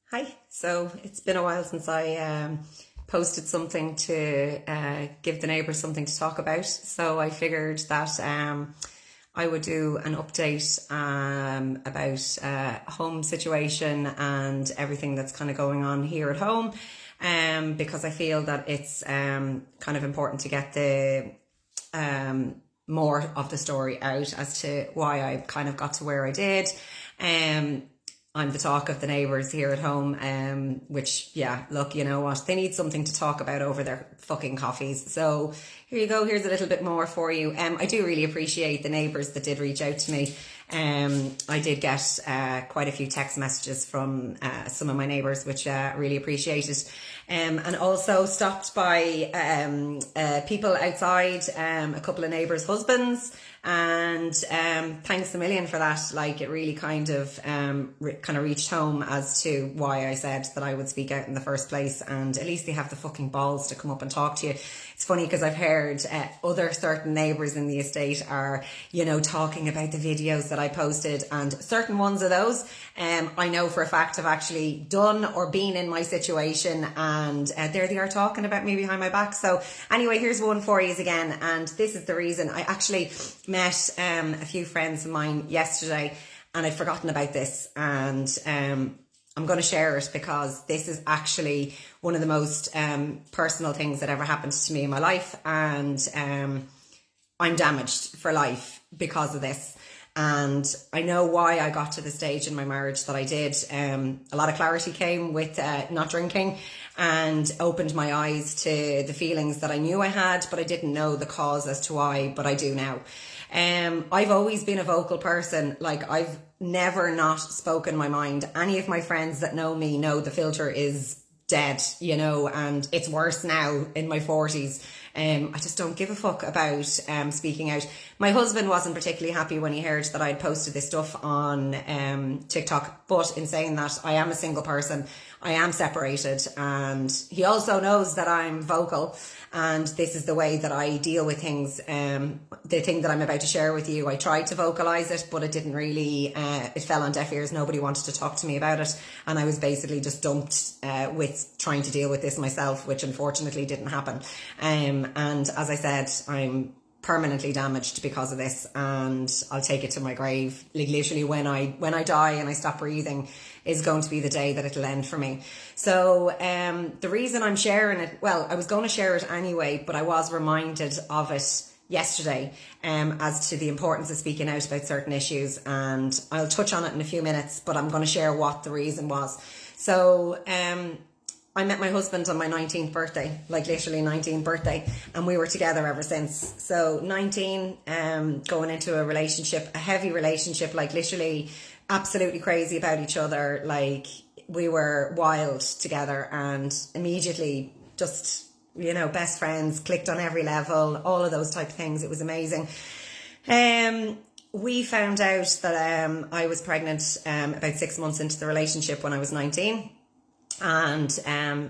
Hi. So it's been a while since I posted something to give the neighbours something to talk about. So I figured that I would do an update about home situation and everything that's kind of going on here at home, because I feel that it's kind of important to get the more of the story out as to why I kind of got to where I did. I'm the talk of the neighbours here at home, which, yeah, look, you know what? They need something to talk about over their fucking coffees. So here you go. Here's a little bit more for you. I do really appreciate the neighbours that did reach out to me. I did get quite a few text messages from some of my neighbours, which really appreciated. And also stopped by people outside, a couple of neighbours' husbands, and thanks a million for that. Like, it really kind of reached home as to why I said that I would speak out in the first place, and at least they have the fucking balls to come up and talk to you. It's funny because I've heard other certain neighbours in the estate are, you know, talking about the videos that I posted, and certain ones of those I know for a fact have actually done or been in my situation, and there they are talking about me behind my back. So anyway, here's one for you again, and this is the reason. I actually met a few friends of mine yesterday, and I'd forgotten about this, and I'm going to share it because this is actually one of the most personal things that ever happened to me in my life, and I'm damaged for life because of this. And I know why I got to the stage in my marriage that I did. A lot of clarity came with not drinking, and opened my eyes to the feelings that I knew I had, but I didn't know the cause as to why, but I do now. I've always been a vocal person. Like, I've never not spoken my mind. Any of my friends that know me know the filter is dead, you know, and it's worse now in my 40s. I just don't give a fuck about speaking out. My husband wasn't particularly happy when he heard that I'd posted this stuff on TikTok, but in saying that, I am a single person. I am separated, and he also knows that I'm vocal, and this is the way that I deal with things. The thing that I'm about to share with you, I tried to vocalize it, but it didn't really, it fell on deaf ears. Nobody wanted to talk to me about it, and I was basically just dumped with trying to deal with this myself, which unfortunately didn't happen. And as I said, I'm permanently damaged because of this, and I'll take it to my grave. Like, literally, when I die and I stop breathing is going to be the day that it'll end for me. So the reason I'm sharing it, well, I was going to share it anyway, but I was reminded of it yesterday as to the importance of speaking out about certain issues, and I'll touch on it in a few minutes, but I'm going to share what the reason was. So I met my husband on my 19th birthday, like literally 19th birthday, and we were together ever since. So 19, going into a relationship, a heavy relationship, like literally absolutely crazy about each other. Like, we were wild together, and immediately just, you know, best friends, clicked on every level, all of those type of things. It was amazing. We found out that I was pregnant about 6 months into the relationship when I was 19. And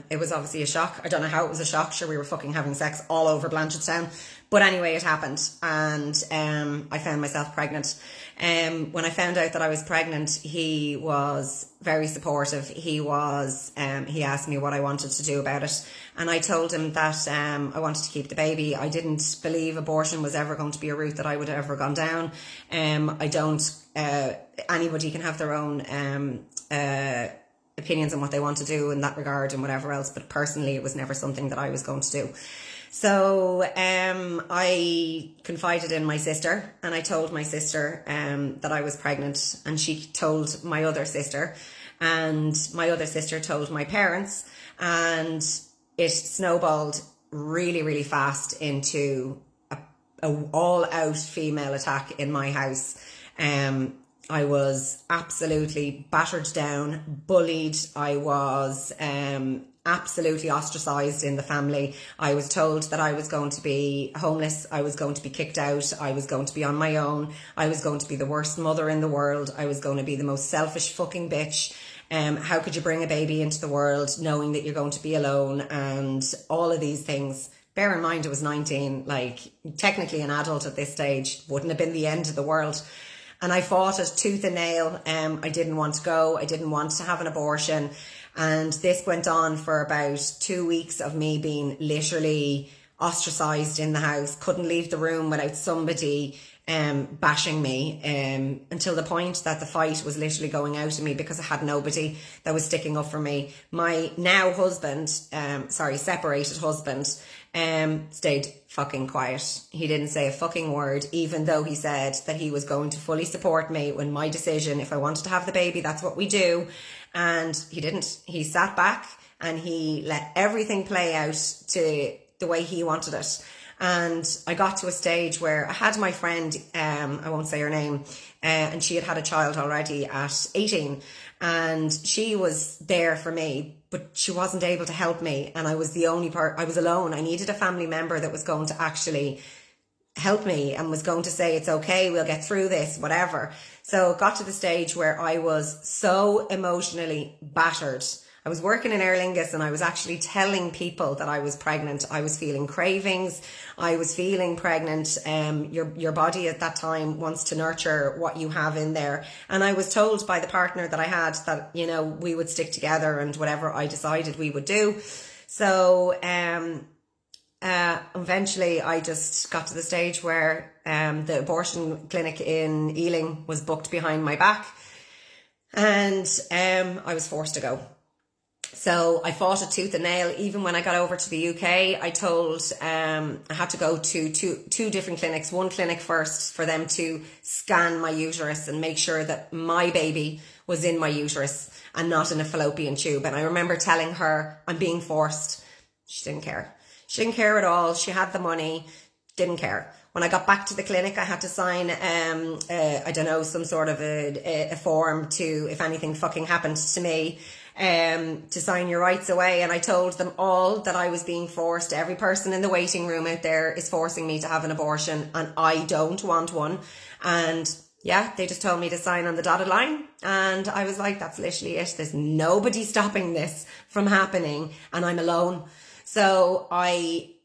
it was obviously a shock. I don't know how it was a shock. Sure, we were fucking having sex all over Blanchardstown. But anyway, it happened. And I found myself pregnant. When I found out that I was pregnant, he was very supportive. He asked me what I wanted to do about it. And I told him that I wanted to keep the baby. I didn't believe abortion was ever going to be a route that I would have ever gone down. I don't, anybody can have their own opinions on what they want to do in that regard and whatever else, but personally it was never something that I was going to do. So I confided in my sister, and I told my sister that I was pregnant, and she told my other sister, and my other sister told my parents, and it snowballed really, really fast into a all-out female attack in my house. I was absolutely battered down, bullied. I was absolutely ostracized in the family. I was told that I was going to be homeless. I was going to be kicked out. I was going to be on my own. I was going to be the worst mother in the world. I was going to be the most selfish fucking bitch. How could you bring a baby into the world knowing that you're going to be alone, and all of these things. Bear in mind, I was 19, like technically an adult at this stage. Wouldn't have been the end of the world. And I fought it tooth and nail. I didn't want to go. I didn't want to have an abortion. And this went on for about 2 weeks of me being literally ostracized in the house, couldn't leave the room without somebody bashing me, until the point that the fight was literally going out of me because I had nobody that was sticking up for me. My now husband, separated husband, stayed fucking quiet. He didn't say a fucking word, even though he said that he was going to fully support me when my decision, if I wanted to have the baby, that's what we do. And he didn't. He sat back and he let everything play out to the way he wanted it. And I got to a stage where I had my friend, I won't say her name, and she had a child already at 18, and she was there for me, but she wasn't able to help me. And I was the only I was alone. I needed a family member that was going to actually help me and was going to say, it's okay, we'll get through this, whatever. So it got to the stage where I was so emotionally battered. I was working in Aer Lingus and I was actually telling people that I was pregnant. I was feeling cravings. I was feeling pregnant. Your body at that time wants to nurture what you have in there. And I was told by the partner that I had that, you know, we would stick together and whatever I decided we would do. So eventually I just got to the stage where the abortion clinic in Ealing was booked behind my back, and I was forced to go. So I fought it tooth and nail. Even when I got over to the UK, I told I had to go to two different clinics. One clinic first for them to scan my uterus and make sure that my baby was in my uterus and not in a fallopian tube. And I remember telling her, I'm being forced. She didn't care. She didn't care at all. She had the money, didn't care. When I got back to the clinic, I had to sign, I don't know, some sort of a form to, if anything fucking happened to me, to sign your rights away. And I told them all that I was being forced. Every person in the waiting room out there is forcing me to have an abortion and I don't want one. And yeah, they just told me to sign on the dotted line. And I was like, that's literally it. There's nobody stopping this from happening and I'm alone. So I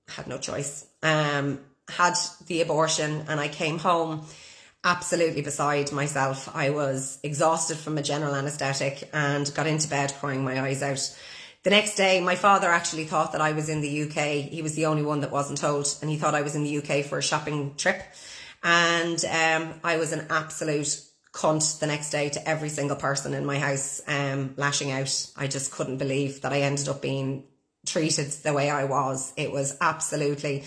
had no choice. Had the abortion and I came home absolutely beside myself. I was exhausted from a general anaesthetic and got into bed crying my eyes out. The next day, my father actually thought that I was in the UK. He was the only one that wasn't told, and he thought I was in the UK for a shopping trip. And I was an absolute cunt the next day to every single person in my house, lashing out. I just couldn't believe that I ended up being treated the way I was. It was absolutely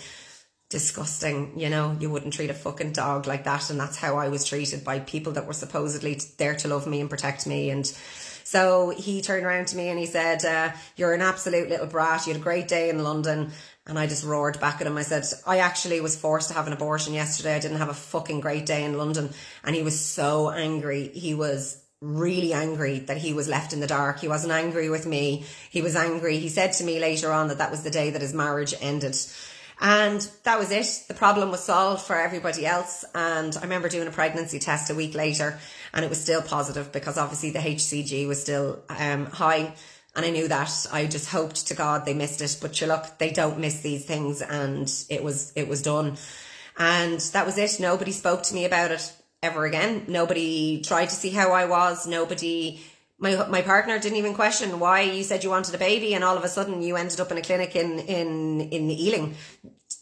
disgusting. You know, you wouldn't treat a fucking dog like that, and that's how I was treated by people that were supposedly there to love me and protect me. And so he turned around to me and he said, you're an absolute little brat, you had a great day in London. And I just roared back at him. I said, I actually was forced to have an abortion yesterday. I didn't have a fucking great day in London. And he was so angry. He was really angry that he was left in the dark. He wasn't angry with me. He was angry. He said to me later on that that was the day that his marriage ended. And that was it. The problem was solved for everybody else. And I remember doing a pregnancy test a week later and it was still positive because obviously the HCG was still high. And I knew that. I just hoped to God they missed it. But sure, look, they don't miss these things. And it was done. And that was it. Nobody spoke to me about it ever again. Nobody tried to see how I was. Nobody... My partner didn't even question why you said you wanted a baby and all of a sudden you ended up in a clinic in Ealing.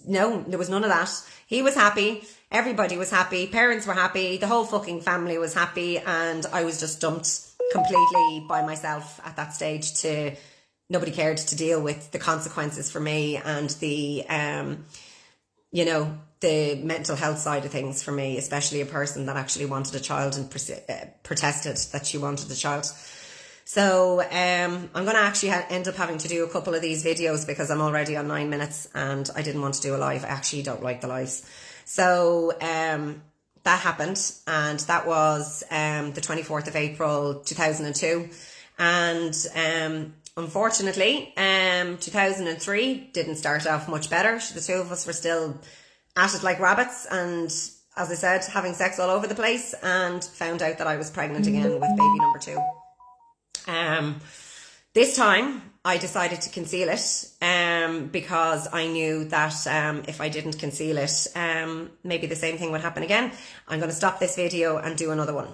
No, there was none of that. He was happy. Everybody was happy. Parents were happy. The whole fucking family was happy. And I was just dumped completely by myself at that stage. To nobody cared to deal with the consequences for me and the, the mental health side of things for me, especially a person that actually wanted a child and protested that she wanted a child. So I'm going to actually end up having to do a couple of these videos because I'm already on 9 minutes and I didn't want to do a live. I actually don't like the lives. So that happened, and that was the 24th of April 2002. And unfortunately 2003 didn't start off much better. The two of us were still at it like rabbits and, as I said, having sex all over the place, and found out that I was pregnant again with baby number 2. This time I decided to conceal it because I knew that if I didn't conceal it, maybe the same thing would happen again. I'm going to stop this video and do another one.